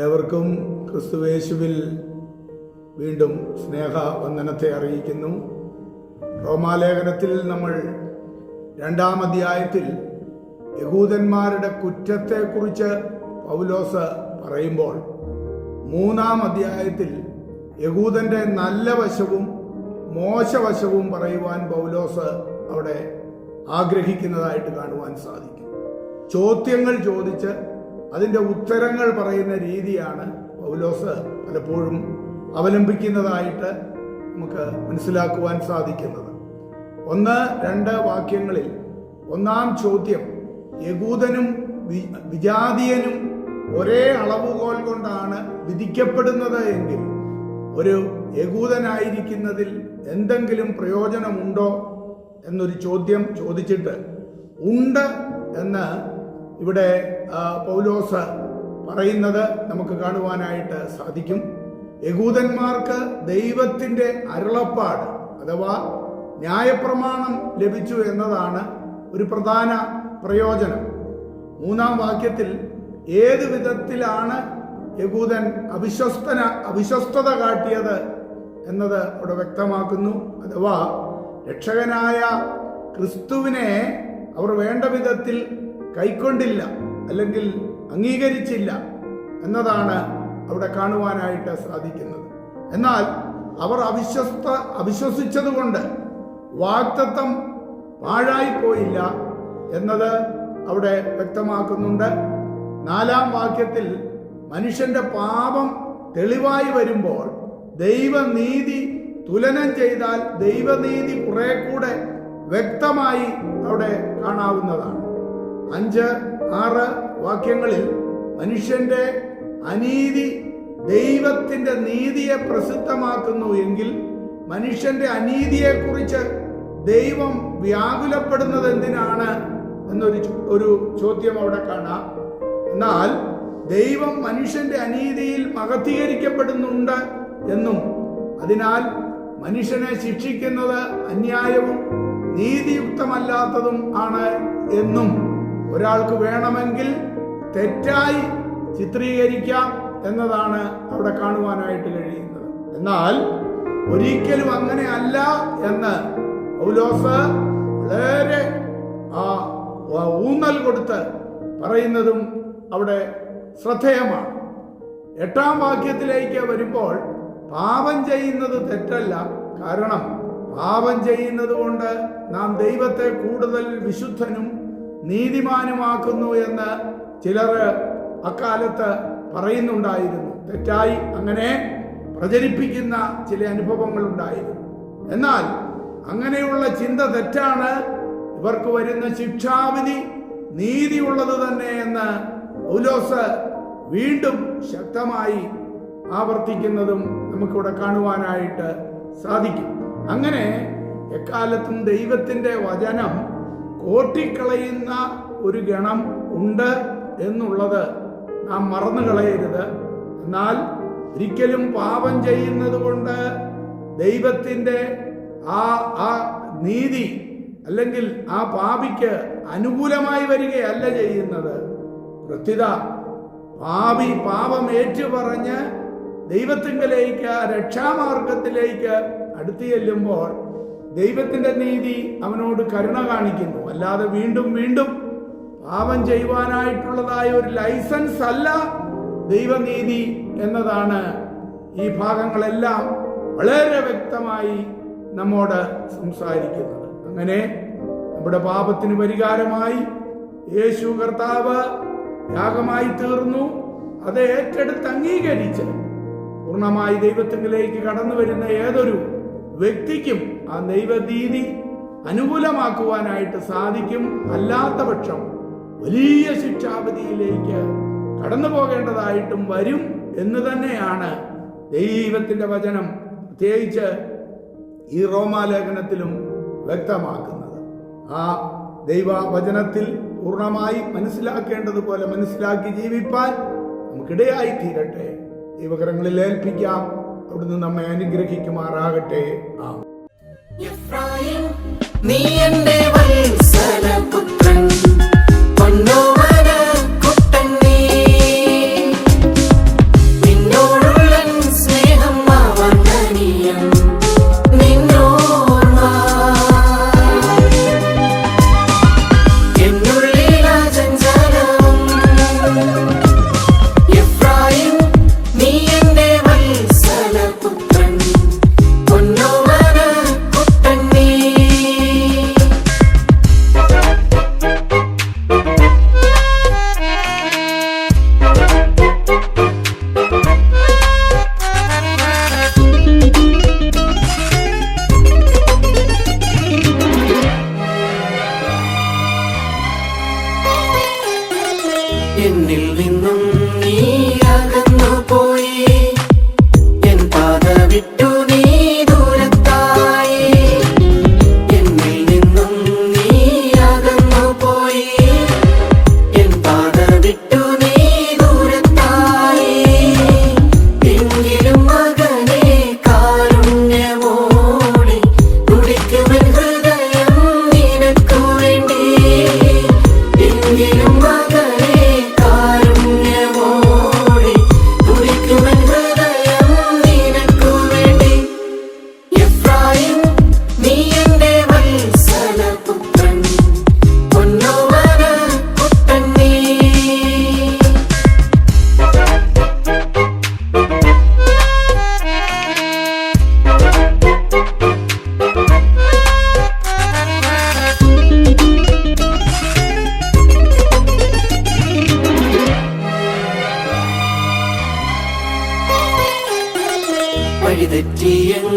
ഏവർക്കും ക്രിസ്തുയേശുവിൽ വീണ്ടും സ്നേഹവന്ദനത്തെ അറിയിക്കുന്നു. റോമാലേഖനത്തിൽ നമ്മൾ 2-ാം അധ്യായത്തിൽ യഹൂദന്മാരുടെ കുറ്റത്തെക്കുറിച്ച് പൗലോസ് പറയുമ്പോൾ 3-ാം അധ്യായത്തിൽ യഹൂദന്റെ നല്ല വശവും മോശവശവും പറയുവാൻ പൗലോസ് അവിടെ ആഗ്രഹിക്കുന്നതായിട്ട് കാണുവാൻ സാധിക്കും. ചോദ്യങ്ങൾ ചോദിച്ച് അതിൻ്റെ ഉത്തരങ്ങൾ പറയുന്ന രീതിയാണ് പൗലോസ് പലപ്പോഴും അവലംബിക്കുന്നതായിട്ട് നമുക്ക് മനസ്സിലാക്കുവാൻ സാധിക്കുന്നത്. 1-2 വാക്യങ്ങളിൽ 1-ാം ചോദ്യം, യഹൂദനും വിജാതീയനും ഒരേ അളവുകോൽ കൊണ്ടാണ് വിധിക്കപ്പെടുന്നത് എങ്കിൽ ഒരു യഹൂദനായിരിക്കുന്നതിൽ എന്തെങ്കിലും പ്രയോജനമുണ്ടോ എന്നൊരു ചോദ്യം ചോദിച്ചിട്ട് ഉണ്ട് എന്ന് ഇവിടെ പൗലോസ് പറയുന്നത് നമുക്ക് കാണുവാനായിട്ട് സാധിക്കും. യഹൂദന്മാർക്ക് ദൈവത്തിൻ്റെ അരുളപ്പാട് അഥവാ ന്യായപ്രമാണം ലഭിച്ചു എന്നതാണ് ഒരു പ്രധാന പ്രയോജനം. 3-ാം വാക്യത്തിൽ ഏത് വിധത്തിലാണ് യഹൂദൻ അവിശ്വസ്തത കാട്ടിയത് എന്നത് അവിടെ വ്യക്തമാക്കുന്നു. അഥവാ രക്ഷകനായ ക്രിസ്തുവിനെ അവർ വേണ്ട വിധത്തിൽ കൈക്കൊണ്ടില്ല, അല്ലെങ്കിൽ അംഗീകരിച്ചില്ല എന്നതാണ് അവിടെ കാണുവാനായിട്ട് സാധിക്കുന്നത്. എന്നാൽ അവർ അവിശ്വസിച്ചതുകൊണ്ട് വാഗ്ദത്തം പാഴായിപ്പോയില്ല എന്നത് അവിടെ വ്യക്തമാക്കുന്നുണ്ട്. 4-ാം വാക്യത്തിൽ മനുഷ്യന്റെ പാപം തെളിവായി വരുമ്പോൾ ദൈവനീതി തുലനം ചെയ്താൽ ദൈവനീതി കുറെ കൂടെ വ്യക്തമായി അവിടെ കാണാവുന്നതാണ്. 5-6 വാക്യങ്ങളിൽ മനുഷ്യന്റെ അനീതി ദൈവത്തിന്റെ നീതിയെ പ്രസിദ്ധമാക്കുന്നു എങ്കിൽ മനുഷ്യന്റെ അനീതിയെക്കുറിച്ച് ദൈവം വ്യാകുലപ്പെടുന്നത് എന്തിനാണ് എന്നൊരു ചോദ്യം അവിടെ കാണാം. എന്നാൽ ദൈവം മനുഷ്യന്റെ അനീതിയിൽ മഹത്വീകരിക്കപ്പെടുന്നുണ്ട് എന്നും അതിനാൽ മനുഷ്യനെ ശിക്ഷിക്കുന്നത് അന്യായവും നീതിയുക്തമല്ലാത്തതും ആണ് എന്നും ഒരാൾക്ക് വേണമെങ്കിൽ തെറ്റായി ചിത്രീകരിക്കാം എന്നതാണ് അവിടെ കാണുവാനായിട്ട് കഴിയുന്നത്. എന്നാൽ ഒരിക്കലും അങ്ങനെ അല്ല എന്ന് പൗലോസ് വളരെ ഊന്നൽ കൊടുത്ത് പറയുന്നതും അവിടെ ശ്രദ്ധേയമാണ്. 8-ാം വാക്യത്തിലേക്ക് വരുമ്പോൾ പാപം ചെയ്യുന്നത് തെറ്റല്ല, കാരണം പാപം ചെയ്യുന്നത് കൊണ്ട് നാം ദൈവത്തെ കൂടുതൽ വിശുദ്ധനും നീതിമാനുമാക്കുന്നു എന്ന് ചിലർ അക്കാലത്ത് പറയുന്നുണ്ടായിരുന്നു. തെറ്റായി അങ്ങനെ പ്രചരിപ്പിക്കുന്ന ചില അനുഭവങ്ങൾ ഉണ്ടായിരുന്നു. എന്നാൽ അങ്ങനെയുള്ള ചിന്ത തെറ്റാണ്. ഇവർക്ക് വരുന്ന ശിക്ഷാവിധി നീതിയുള്ളത് തന്നെ എന്ന് പൗലോസ് വീണ്ടും ശക്തമായി ആവർത്തിക്കുന്നതും നമുക്കിവിടെ കാണുവാനായിട്ട് സാധിക്കും. അങ്ങനെ എക്കാലത്തും ദൈവത്തിൻ്റെ വചനം കോട്ടിക്കളയുന്ന ഒരു ഗണം ഉണ്ട് എന്നുള്ളത് നാം മറന്നു കളയരുത്. എന്നാൽ ഒരിക്കലും പാപം ചെയ്യുന്നത് കൊണ്ട് ദൈവത്തിൻ്റെ ആ നീതി അല്ലെങ്കിൽ ആ പാപിക്ക് അനുകൂലമായി വരികയല്ല ചെയ്യുന്നത്. പ്രത്യുത പാപി പാപം ഏറ്റുപറഞ്ഞ് ദൈവത്തിങ്കലേക്ക് രക്ഷാമാർഗത്തിലേക്ക് അടുത്തു ചെല്ലുമ്പോൾ ദൈവത്തിൻ്റെ നീതി അവനോട് കരുണ കാണിക്കുന്നു. അല്ലാതെ വീണ്ടും വീണ്ടും പാപം ചെയ്യുവാനായിട്ടുള്ളതായ ഒരു ലൈസൻസ് അല്ല ദൈവനീതി എന്നതാണ് ഈ ഭാഗങ്ങളെല്ലാം വളരെ വ്യക്തമായി നമ്മോട് സംസാരിക്കുന്നത്. അങ്ങനെ നമ്മുടെ പാപത്തിന് പരിഹാരമായി യേശു കർത്താവ് യാഗമായി തീർന്നു. അത് ഏറ്റെടുത്ത് അംഗീകരിച്ച് പൂർണ്ണമായി ദൈവത്തിലേക്ക് കടന്നു വരുന്ന ഏതൊരു വ്യക്തിക്കും ആ ദൈവനീതി അനുകൂലമാക്കുവാനായിട്ട് സാധിക്കും. അല്ലാത്ത പക്ഷം വലിയ ശിക്ഷാവിധിയിലേക്ക് കടന്നു പോകേണ്ടതായിട്ടും വരും എന്ന് തന്നെയാണ് ദൈവത്തിൻ്റെ വചനം പ്രത്യേകിച്ച് ഈ റോമാലേഖനത്തിലും വ്യക്തമാക്കുന്നത്. ആ ദൈവവചനത്തിൽ പൂർണ്ണമായി മനസ്സിലാക്കേണ്ടതുപോലെ മനസ്സിലാക്കി ജീവിപ്പാൻ നമുക്കിടയായി തീരട്ടെ. ദൈവകരങ്ങളിൽ ഏൽപ്പിക്കാം. അവിടുന്ന് നമ്മെ അനുഗ്രഹിക്കുമാറാകട്ടെ. ആമേൻ. മാറ്റിയ